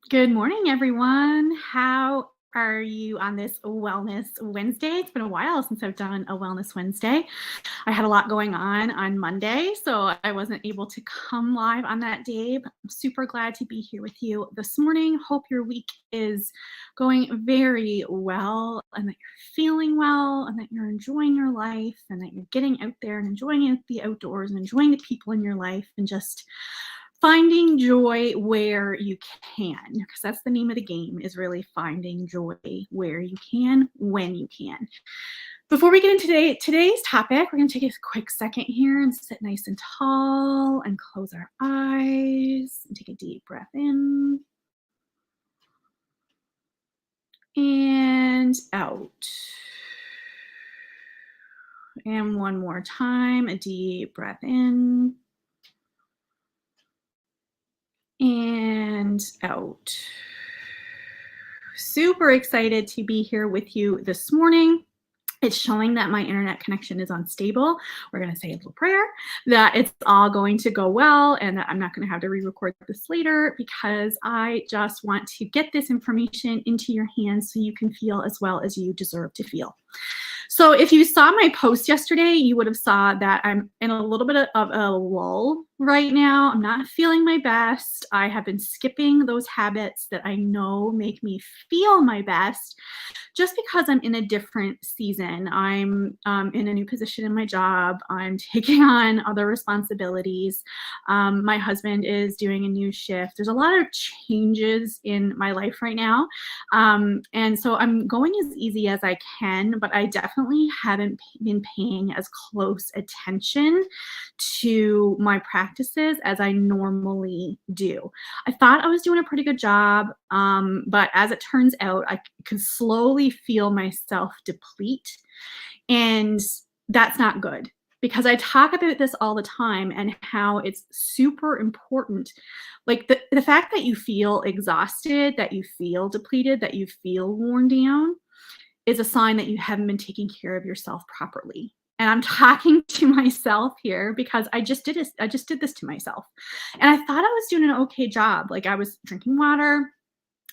Good morning, everyone. How are you on this Wellness Wednesday? It's been a while since I've done a Wellness Wednesday. I had a lot going on Monday, so I wasn't able to come live on that day. But I'm super glad to be here with you this morning. Hope your week is going very well and that you're feeling well and that you're enjoying your life and that you're getting out there and enjoying the outdoors and enjoying the people in your life and just finding joy where you can, because that's the name of the game, is really finding joy where you can, when you can. Before we get into today's topic, we're going to take a quick second here and sit nice and tall and close our eyes and take a deep breath in and out. And one more time, a deep breath in and out. Super excited to be here with you this morning. It's showing that my internet connection is unstable. We're going to say a little prayer that it's all going to go well and that I'm not going to have to re-record this later, because I just want to get this information into your hands so you can feel as well as you deserve to feel. So if you saw my post yesterday, you would have saw that I'm in a little bit of a lull right now. I'm not feeling my best. I have been skipping those habits that I know make me feel my best, just because I'm in a different season. I'm in a new position in my job. I'm taking on other responsibilities. My husband is doing a new shift. There's a lot of changes in my life right now. And so I'm going as easy as I can, but I definitely haven't been paying as close attention to my practices as I normally do. I thought I was doing a pretty good job, but as it turns out, I could slowly feel myself deplete, and that's not good, because I talk about this all the time and how it's super important. Like the fact that you feel exhausted, that you feel depleted, that you feel worn down is a sign that you haven't been taking care of yourself properly. And I'm talking to myself here because I just did this to myself. And I thought I was doing an okay job. Like, I was drinking water,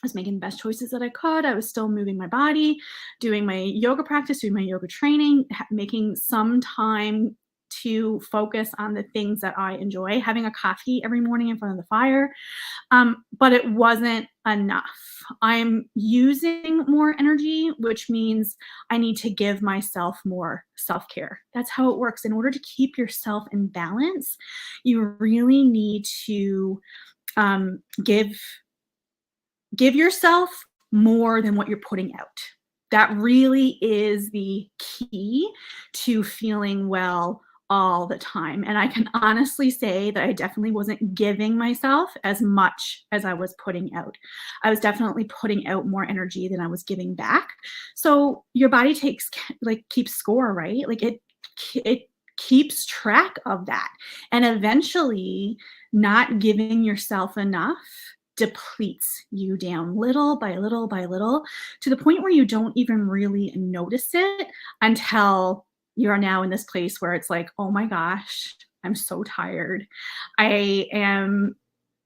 I was making the best choices that I could. I was still moving my body, doing my yoga practice, doing my yoga training, making some time to focus on the things that I enjoy, having a coffee every morning in front of the fire. But it wasn't enough. I'm using more energy, which means I need to give myself more self care. That's how it works. In order to keep yourself in balance, you really need to give yourself more than what you're putting out. That really is the key to feeling well all the time. And I can honestly say that I definitely wasn't giving myself as much as I was putting out. I was definitely putting out more energy than I was giving back. So your body keeps score, right? Like it keeps track of that. And eventually, not giving yourself enough depletes you down little by little by little, to the point where you don't even really notice it until you're now in this place where it's like, oh my gosh, I'm so tired. I am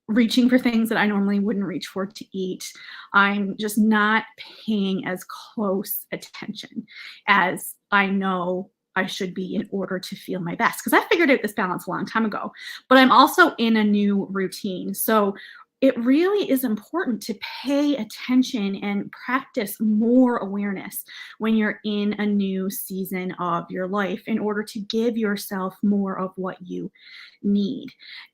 reaching for things that I normally wouldn't reach for to eat. I'm just not paying as close attention as I know I should be in order to feel my best. Because I figured out this balance a long time ago, but I'm also in a new routine. So it really is important to pay attention and practice more awareness when you're in a new season of your life, in order to give yourself more of what you need.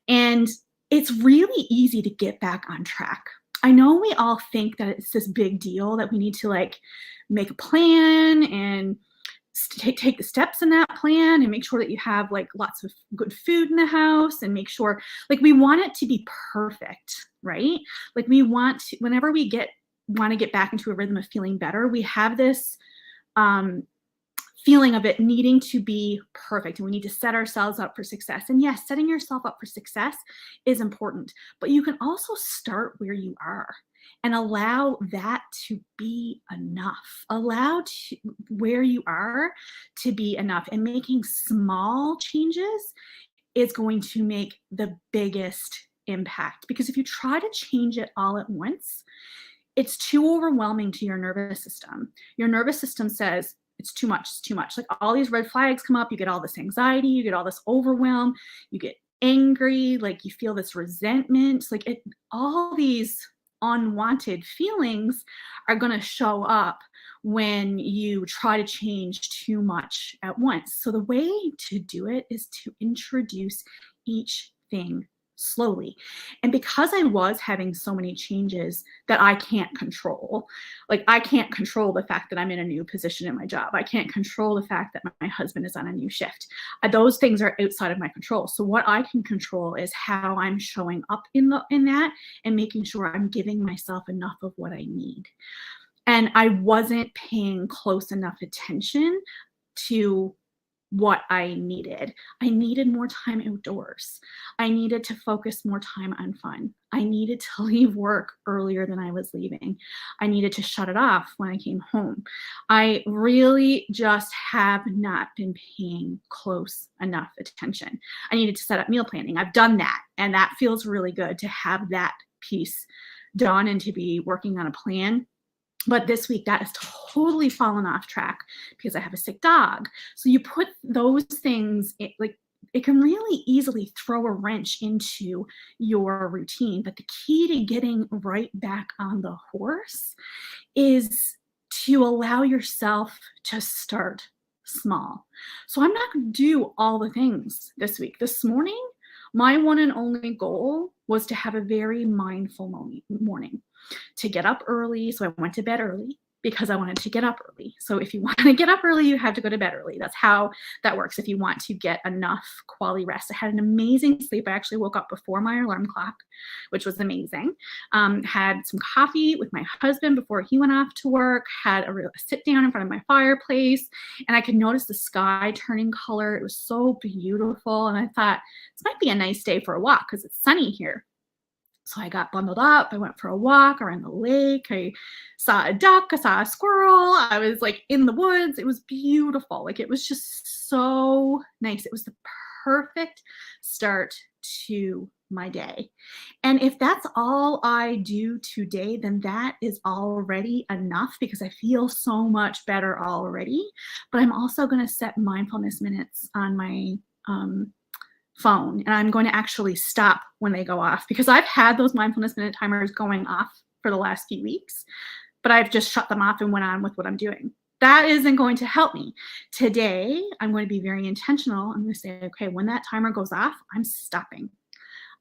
And it's really easy to get back on track. I know we all think that it's this big deal that we need to like make a plan and take the steps in that plan and make sure that you have like lots of good food in the house, and make sure, like, we want it to be perfect, right? Like, we want to, whenever we want to get back into a rhythm of feeling better, we have this um feeling of it needing to be perfect, and we need to set ourselves up for success. And yes, setting yourself up for success is important, but you can also start where you are and allow that to be enough. Where you are to be enough, and making small changes is going to make the biggest impact, because if you try to change it all at once, it's too overwhelming to your nervous system. Your nervous system says, it's too much, it's too much. Like all these red flags come up, you get all this anxiety, you get all this overwhelm, you get angry, like you feel this resentment, like all these unwanted feelings are going to show up when you try to change too much at once. So the way to do it is to introduce each thing slowly. And because I was having so many changes that I can't control, like I can't control the fact that I'm in a new position in my job. I can't control the fact that my husband is on a new shift. Those things are outside of my control. So what I can control is how I'm showing up in that and making sure I'm giving myself enough of what I need. And I wasn't paying close enough attention to what I needed. I needed more time outdoors. I needed to focus more time on fun. I needed to leave work earlier than I was leaving. I needed to shut it off when I came home. I really just have not been paying close enough attention. I needed to set up meal planning. I've done that, and that feels really good to have that piece done and to be working on a plan. But this week that has totally fallen off track because I have a sick dog. So you put those things, it can really easily throw a wrench into your routine. But the key to getting right back on the horse is to allow yourself to start small. So I'm not going to do all the things this week. This morning, my one and only goal was to have a very mindful morning, to get up early. So I went to bed early because I wanted to get up early. So if you want to get up early, you have to go to bed early. That's how that works if you want to get enough quality rest. I had an amazing sleep. I actually woke up before my alarm clock, which was amazing. Had some coffee with my husband before he went off to work, had a sit down in front of my fireplace, and I could notice the sky turning color. It was so beautiful. And I thought, this might be a nice day for a walk because it's sunny here. So I got bundled up. I went for a walk around the lake. I saw a duck. I saw a squirrel. I was like in the woods. It was beautiful. Like it was just so nice. It was the perfect start to my day. And if that's all I do today, then that is already enough because I feel so much better already. But I'm also going to set mindfulness minutes on my phone, and I'm going to actually stop when they go off because I've had those mindfulness minute timers going off for the last few weeks, but I've just shut them off and went on with what I'm doing. That isn't going to help me. Today, I'm going to be very intentional. I'm going to say, okay, when that timer goes off, I'm stopping.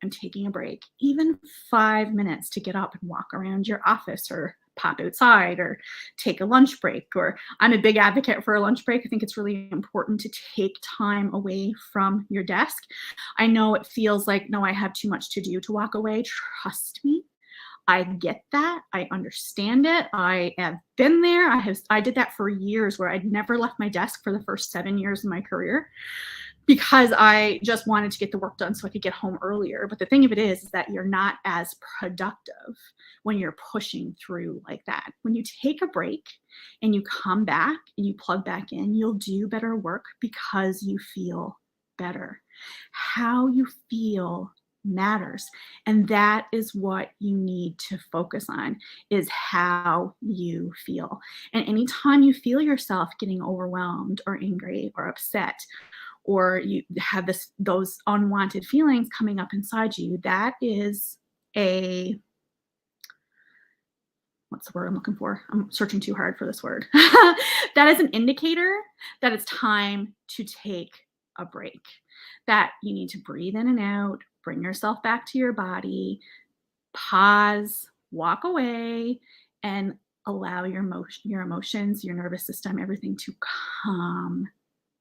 I'm taking a break, even 5 minutes to get up and walk around your office or pop outside or take a lunch break. Or I'm a big advocate for a lunch break. I think it's really important to take time away from your desk. I know it feels like, no, I have too much to do to walk away. Trust me. I get that. I understand it. I have been there. I did that for years where I'd never left my desk for the first 7 years of my career because I just wanted to get the work done so I could get home earlier. But the thing of it is that you're not as productive when you're pushing through like that. When you take a break and you come back and you plug back in, you'll do better work because you feel better. How you feel matters. And that is what you need to focus on, is how you feel. And anytime you feel yourself getting overwhelmed or angry or upset, or you have those unwanted feelings coming up inside you, that is what's the word I'm looking for? I'm searching too hard for this word. That is an indicator that it's time to take a break, that you need to breathe in and out, bring yourself back to your body, pause, walk away, and allow your emotions, your nervous system, everything to calm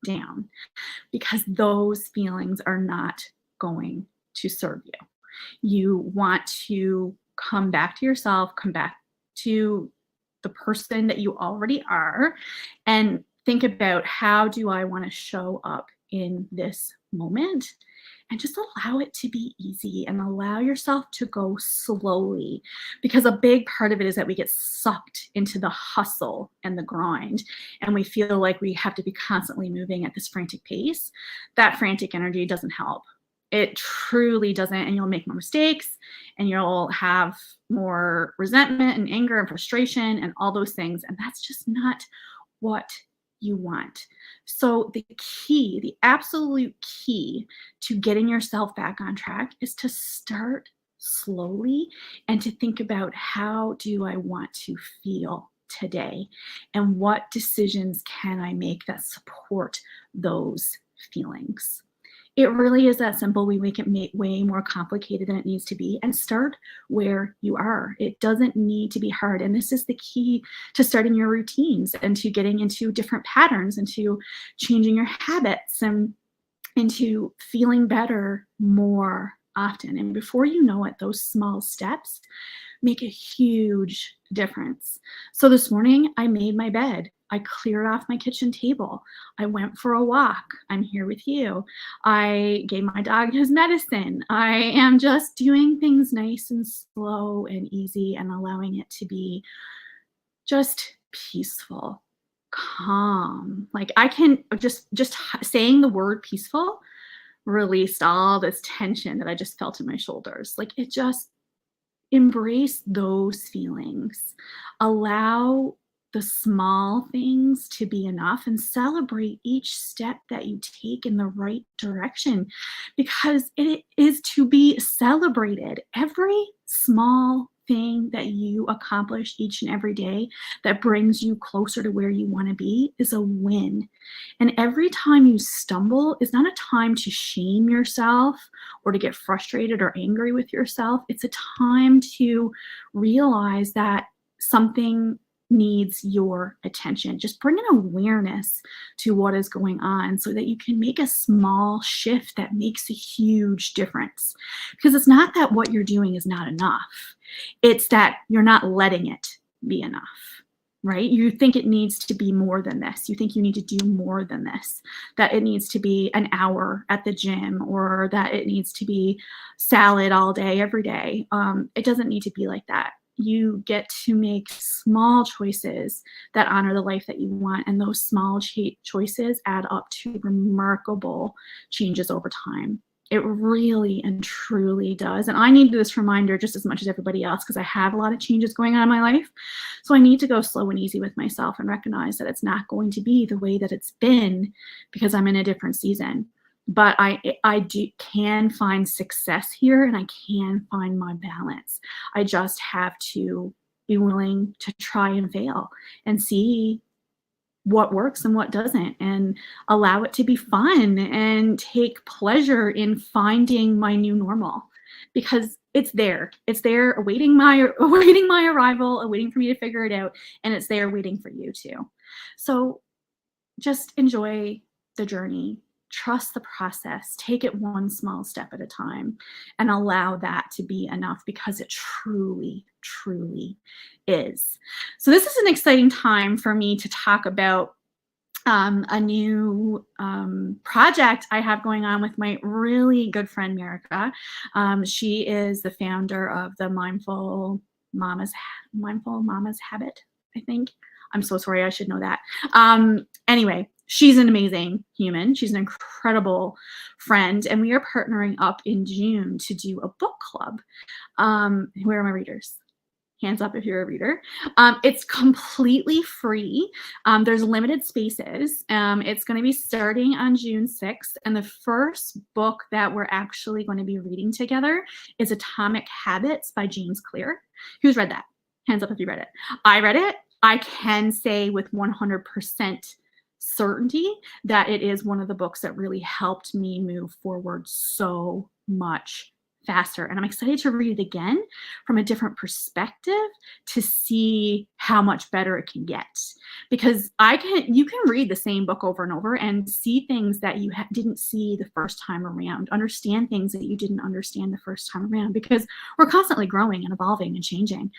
down, because those feelings are not going to serve you. You want to come back to yourself, come back to the person that you already are, and think about, how do I want to show up in this moment? And just allow it to be easy and allow yourself to go slowly, because a big part of it is that we get sucked into the hustle and the grind, and we feel like we have to be constantly moving at this frantic pace. That frantic energy doesn't help. It truly doesn't, and you'll make more mistakes, and you'll have more resentment and anger and frustration and all those things, and that's just not what you want. So the key, the absolute key to getting yourself back on track is to start slowly and to think about, how do I want to feel today? And what decisions can I make that support those feelings? It really is that simple. We make it way more complicated than it needs to be. And start where you are. It doesn't need to be hard. And this is the key to starting your routines and to getting into different patterns and to changing your habits and into feeling better more often. And before you know it, those small steps make a huge difference. So this morning, I made my bed. I cleared off my kitchen table. I went for a walk. I'm here with you. I gave my dog his medicine. I am just doing things nice and slow and easy and allowing it to be just peaceful, calm. Like, I can just saying the word peaceful released all this tension that I just felt in my shoulders. Like, it just, embrace those feelings. Allow the small things to be enough and celebrate each step that you take in the right direction, because it is to be celebrated. Every small thing that you accomplish each and every day that brings you closer to where you want to be is a win. And every time you stumble is not a time to shame yourself or to get frustrated or angry with yourself. It's a time to realize that something needs your attention. Just bring an awareness to what is going on so that you can make a small shift that makes a huge difference. Because it's not that what you're doing is not enough. It's that you're not letting it be enough, right? You think it needs to be more than this. You think you need to do more than this, that it needs to be an hour at the gym, or that it needs to be salad all day, every day. It doesn't need to be like that. You get to make small choices that honor the life that you want. And those small choices add up to remarkable changes over time. It really and truly does. And I need this reminder just as much as everybody else, because I have a lot of changes going on in my life. So I need to go slow and easy with myself and recognize that it's not going to be the way that it's been because I'm in a different season. But I can find success here, and I can find my balance. I just have to be willing to try and fail and see what works and what doesn't, and allow it to be fun and take pleasure in finding my new normal, because it's there. It's there awaiting my arrival, awaiting for me to figure it out, and it's there waiting for you too. So just enjoy the journey. Trust the process, take it one small step at a time, and allow that to be enough, because it truly, truly is. So this is an exciting time for me to talk about a new project I have going on with my really good friend, Marika. She is the founder of the Mindful Mama's Habit, I think. I'm so sorry, I should know that. Anyway, she's an amazing human. She's an incredible friend, and we are partnering up in June to do a book club. Where are my readers? Hands up if you're a reader. It's completely free. There's limited spaces. It's going to be starting on June 6th. And the first book that we're actually going to be reading together is Atomic Habits by James Clear. Who's read that? Hands up if you read it. I read it. I can say with 100% certainty that it is one of the books that really helped me move forward so much faster. And I'm excited to read it again from a different perspective to see how much better it can get. Because you can read the same book over and over and see things that you didn't see the first time around, understand things that you didn't understand the first time around, because we're constantly growing and evolving and changing.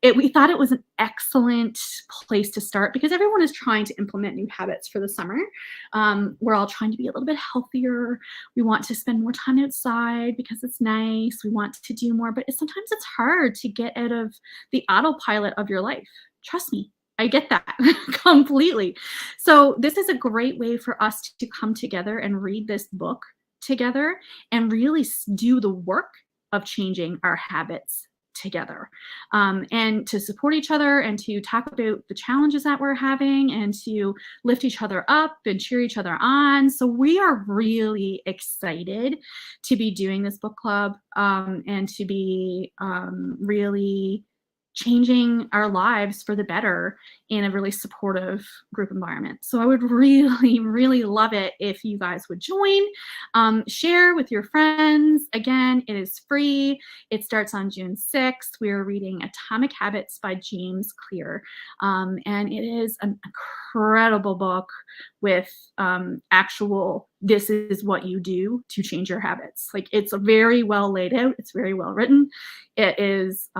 We thought it was an excellent place to start, because everyone is trying to implement new habits for the summer. We're all trying to be a little bit healthier. We want to spend more time outside because it's nice. We want to do more, but sometimes it's hard to get out of the autopilot of your life. Trust me, I get that completely. So this is a great way for us to come together and read this book together and really do the work of changing our habits together, and to support each other and to talk about the challenges that we're having and to lift each other up and cheer each other on. So we are really excited to be doing this book club, and to be really changing our lives for the better in a really supportive group environment. So I would really, really love it if you guys would join, share with your friends. Again, it is free. It starts on June 6th. We are reading Atomic Habits by James Clear. And it is an incredible book with actual, this is what you do to change your habits. Like, it's very well laid out. It's very well written. It is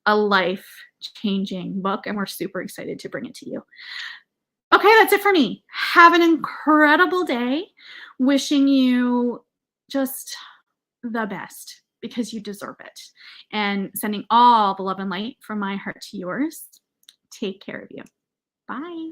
a life-changing book, and we're super excited to bring it to you. Okay, that's it for me. Have an incredible day. Wishing you just the best, because you deserve it. And sending all the love and light from my heart to yours. Take care of you. Bye.